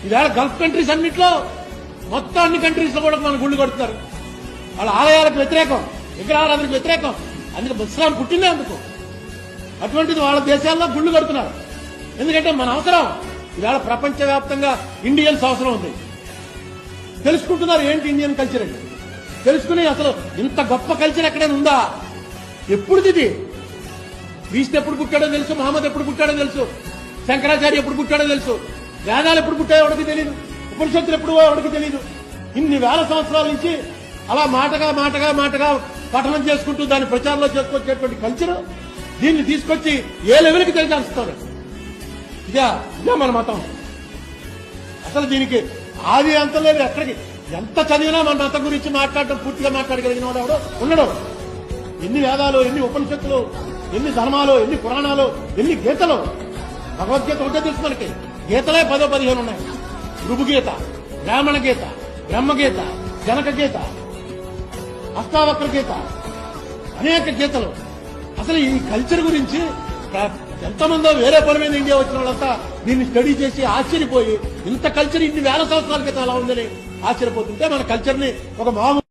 ఈవేళ Gulf countries అన్నింటిలో మొత్తం అన్ని కంట్రీస్ లో కూడా మన గుళ్ళు కడుతున్నారు. వాళ్ళ ఆలయాలకు వ్యతిరేకం, విగ్రహారాధనకు వ్యతిరేకం. అందుకే ఇస్లాం పుట్టిందే అందుకు. అటువంటిది వాళ్ళ దేశాల్లో గుళ్ళు కడుతున్నారు. ఎందుకంటే మన అవసరం. ఈవేళ ప్రపంచవ్యాప్తంగా ఇండియన్స్ అవసరం ఉంది. తెలుసుకుంటున్నారు ఏంటి ఇండియన్ కల్చర్ అని. తెలుసుకుని అసలు ఇంత గొప్ప కల్చర్ ఎక్కడైనా ఉందా? ఎప్పుడుది ఇది? క్రీస్తు ఎప్పుడు పుట్టాడో తెలుసు, మహమ్మద్ ఎప్పుడు పుట్టాడో తెలుసు, శంకరాచార్య ఎప్పుడు పుట్టాడో తెలుసు, వేదాలు ఎప్పుడు పుట్టాయో ఎవరికి తెలియదు, ఉపనిషత్తులు ఎప్పుడు ఎవరికి తెలియదు. ఇన్ని వేల సంవత్సరాల నుంచి అలా మాటగా మాటగా మాటగా పఠనం చేసుకుంటూ దాన్ని ప్రచారంలో చేసుకొచ్చేటువంటి కల్చర్ దీన్ని తీసుకొచ్చి ఏ లెవెల్కి తెలియజేస్తారు. ఇదే మన మతం. అసలు దీనికి ఆది అంతం లేదు. ఎక్కడికి ఎంత చదివినా మన మతం గురించి మాట్లాడటం పూర్తిగా మాట్లాడగలిగిన వాడు ఎవడో ఉండడు. ఎన్ని వేదాలు, ఎన్ని ఉపనిషత్తులు, ఎన్ని ధర్మాలు, ఎన్ని పురాణాలు, ఎన్ని గీతలు. భగవద్గీత ఒకటే తెలుసు మనకి. గీతలే 10-15 ఉన్నాయి. ఋభుగీత, బ్రాహ్మణ గీత, బ్రహ్మగీత, జనక గీత, అష్టావక్ర గీత, అనేక గీతలు. అసలు ఈ కల్చర్ గురించి ఎంతమందో వేరే పని మీద ఇండియా వచ్చిన వాళ్ళంతా దీన్ని స్టడీ చేసి ఆశ్చర్యపోయి ఇంత కల్చర్ ఇన్ని వేల సంవత్సరాల క్రితం అలా ఉందని ఆశ్చర్యపోతుంటే మన కల్చర్ ని ఒక మామూలు